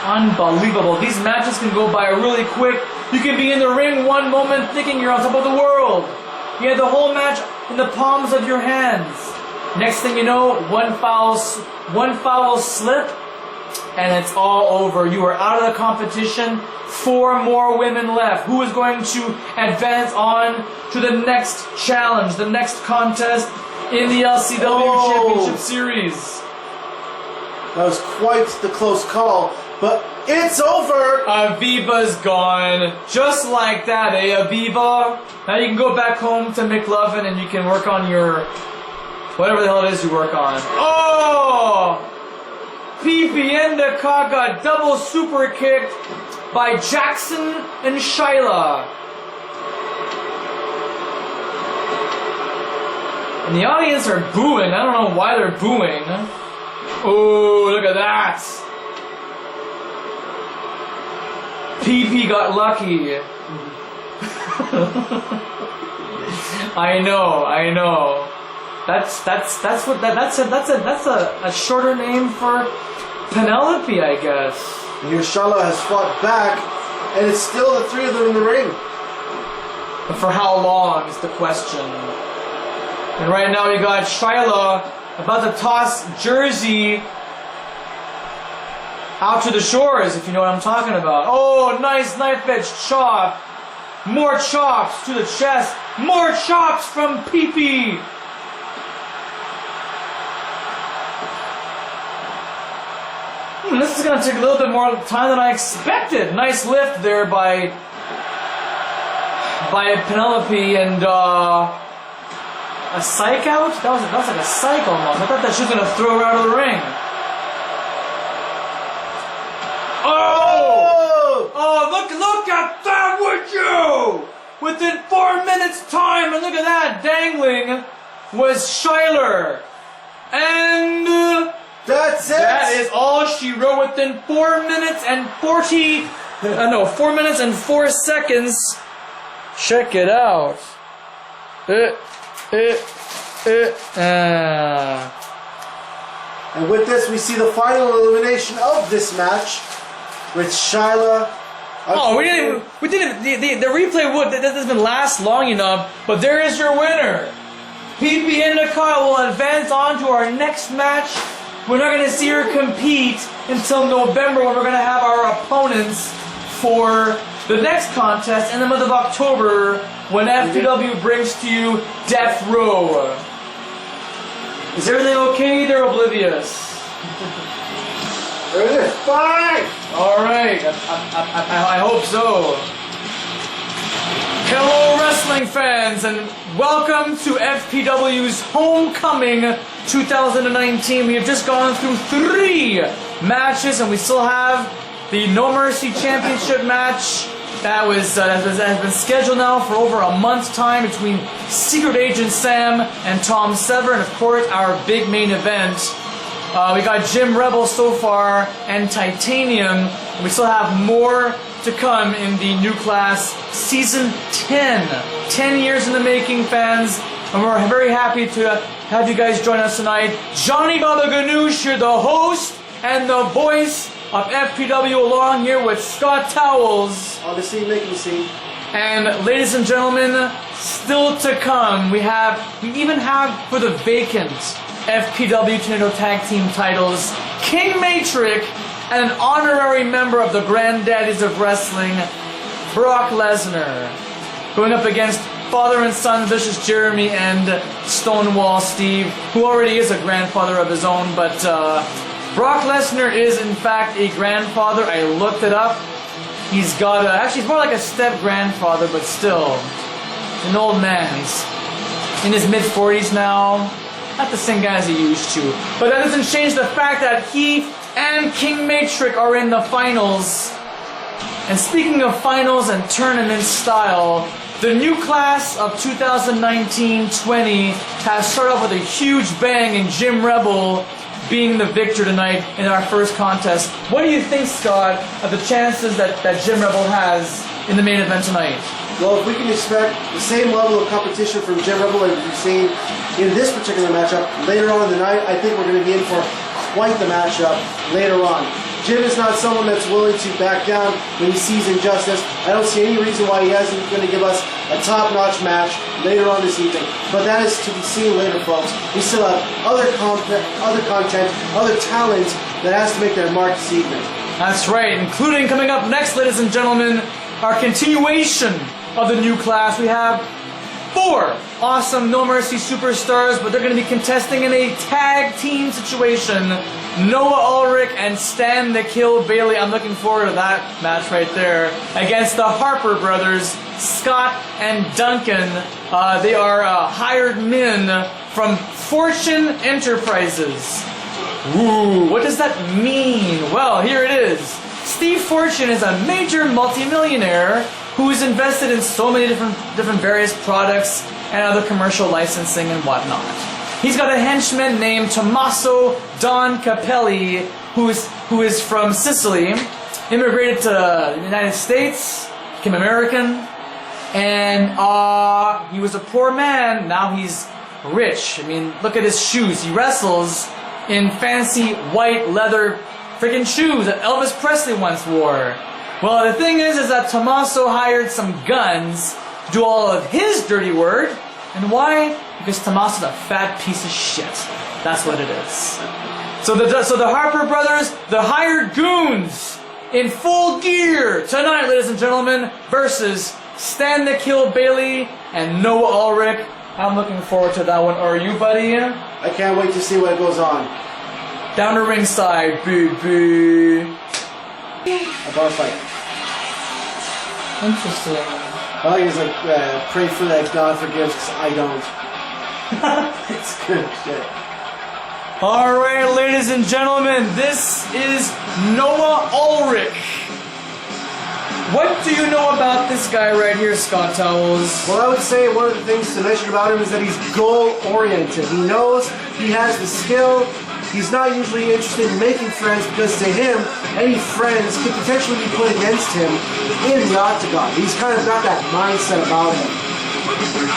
Unbelievable. These matches can go by really quick. You can be in the ring one moment thinking you're on top of the world. You have the whole match in the palms of your hands. Next thing you know, one foul slip, and it's all over. You are out of the competition. 4 more women left. Who is going to advance on to the next challenge, the next contest in the LCW Championship Series? That was quite the close call, but it's over! Aviva's gone. Just like that, eh, Aviva? Now you can go back home to McLovin and you can work on your... whatever the hell it is you work on. Oh! Pipi Endicott got double super kicked by Jackson and Shyla. And the audience are booing. I don't know why they're booing. Oh, look at that. PP got lucky. I know. That's a shorter name for Penelope, I guess. And here Shyla has fought back, and it's still the 3 of them in the ring. But for how long is the question. And right now we got Shyla about to toss Jersey out to the shores, if you know what I'm talking about. Oh, nice knife edge chop. More chops to the chest. More chops from PP. This is going to take a little bit more time than I expected. Nice lift there by Penelope, and a psych out? That was like a psych almost. I thought that she was going to throw her out of the ring. Oh, look at that, would you? Within 4 minutes time, and look at that, dangling was Shyler. And that's it. That is all she wrote within 4 minutes and 4 minutes and 4 seconds. Check it out. And with this, we see the final elimination of this match with Shyla. Oh, we didn't. The replay doesn't last long enough, but there is your winner. PP Endicott will advance on to our next match. We're not going to see her compete until November, when we're going to have our opponents for the next contest in the month of October, when FPW brings to you Death Row. Is everything okay? They're oblivious. Everything's fine! Alright, I hope so. Hello wrestling fans, and welcome to FPW's Homecoming 2019. We have just gone through 3 matches, and we still have the No Mercy Championship match that has been scheduled now for over a month's time between Secret Agent Sam and Tom Sever, and of course our big main event. We got Jim Rebel so far and Titanium. We still have more to come in the new class, Season 10. 10 years in the making, fans, and we're very happy to have you guys join us tonight. Johnny Baba Ganoush here, the host and the voice of FPW, along here with Scott Towels. On the scene, making the scene. And ladies and gentlemen, still to come, we even have for the vacant FPW Tornado Tag Team titles, King Matrix and an honorary member of the Granddaddies of Wrestling, Brock Lesnar, going up against father and son Vicious Jeremy and Stonewall Steve, who already is a grandfather of his own, but Brock Lesnar is in fact a grandfather. I looked it up. He's got actually he's more like a step-grandfather, but still, an old man's in his mid-40s now. Not the same guy as he used to. But that doesn't change the fact that he and King Matrix are in the finals. And speaking of finals and tournament style, the new class of 2019-20 has started off with a huge bang, and Jim Rebel being the victor tonight in our first contest. What do you think, Scott, of the chances that Jim Rebel has in the main event tonight? Well, if we can expect the same level of competition from Jim Rebel as we've seen in this particular matchup later on in the night, I think we're going to be in for quite the matchup later on. Jim is not someone that's willing to back down when he sees injustice. I don't see any reason why he isn't going to give us a top-notch match later on this evening. But that is to be seen later, folks. We still have other content, other talent that has to make their mark this evening. That's right, including coming up next, ladies and gentlemen, our continuation of the new class. We have 4 awesome No Mercy superstars, but they're going to be contesting in a tag team situation. Noah Ulrich and Stan the Kill Bailey. I'm looking forward to that match right there. Against the Harper brothers, Scott and Duncan. They are hired men from Fortune Enterprises. Ooh, what does that mean? Well, here it is. Steve Fortune is a major multimillionaire who is invested in so many different various products and other commercial licensing and whatnot. He's got a henchman named Tommaso Don Capelli, who is from Sicily, immigrated to the United States, became American, and he was a poor man. Now he's rich. I mean, look at his shoes. He wrestles in fancy white leather freaking shoes that Elvis Presley once wore. Well, the thing is that Tommaso hired some guns to do all of his dirty work. And why? Because Tommaso's a fat piece of shit. That's what it is. So the Harper brothers, the hired goons, in full gear tonight, ladies and gentlemen, versus Stan the Kill Bailey and Noah Ulrich. I'm looking forward to that one. Are you, buddy? I can't wait to see what goes on. Down to ringside, baby. A bar fight. Interesting. I like it's like, pray for that God forgives, because I don't. It's good shit. Alright, ladies and gentlemen, this is Noah Ulrich. What do you know about this guy right here, Scott Towels? Well, I would say one of the things to mention about him is that he's goal-oriented. He knows he has the skill. He's not usually interested in making friends because to him, any friends could potentially be put against him in the octagon. He's kind of got that mindset about him.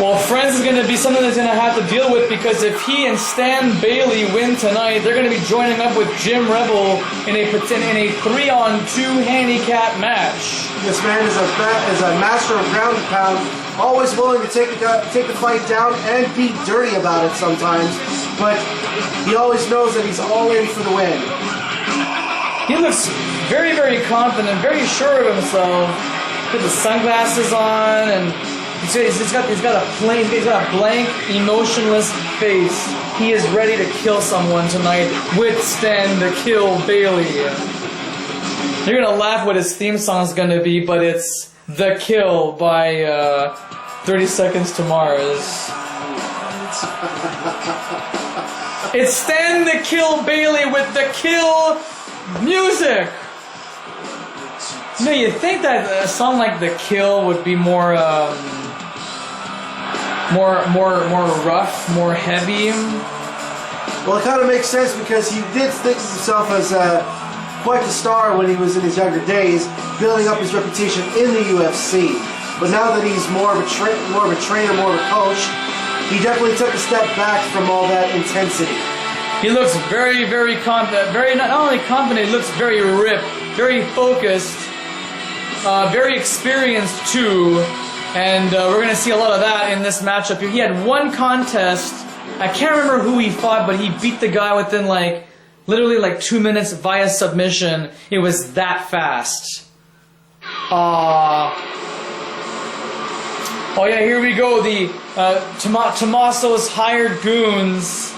Well, friends is going to be something that's going to have to deal with because if he and Stan Bailey win tonight, they're going to be joining up with Jim Rebel in a 3-on-2 handicap match. This man is a master of ground and pound, always willing to take the fight down and be dirty about it sometimes, but he always knows that he's all in for the win. He looks very, very confident, very sure of himself. Put the sunglasses on, and he's got a blank, emotionless face. He is ready to kill someone tonight with Stan the Kill Bailey. You're gonna laugh what his theme song is gonna be, but it's The Kill by 30 Seconds to Mars. It's Stan the Kill Bailey with the Kill music. You know, you'd think that a song like The Kill would be more rough, more heavy. Well, it kind of makes sense because he did think of himself as quite the star when he was in his younger days, building up his reputation in the UFC. But now that he's more of a trainer, more of a coach, he definitely took a step back from all that intensity. He looks very, very confident. Not only confident, he looks very ripped, very focused, very experienced too. And we're going to see a lot of that in this matchup. He had one contest. I can't remember who he fought, but he beat the guy within literally 2 minutes via submission. It was that fast. Oh yeah, here we go. The Tommaso's hired goons,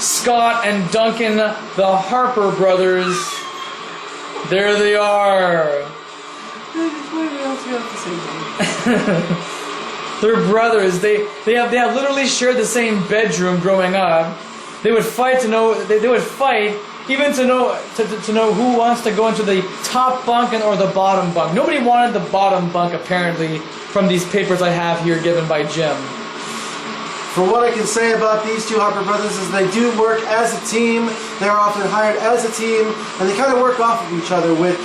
Scott and Duncan, the Harper brothers. There they are. They're brothers. They have literally shared the same bedroom growing up. They would fight to know. They would fight even to know who wants to go into the top bunk or the bottom bunk. Nobody wanted the bottom bunk apparently from these papers I have here given by Jim. For what I can say about these two Harper brothers is they do work as a team. They are often hired as a team, and they kind of work off of each other with,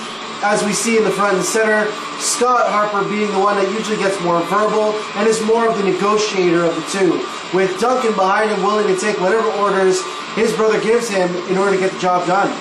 as we see in the front and center, Scott Harper being the one that usually gets more verbal and is more of the negotiator of the two, with Duncan behind him willing to take whatever orders his brother gives him in order to get the job done.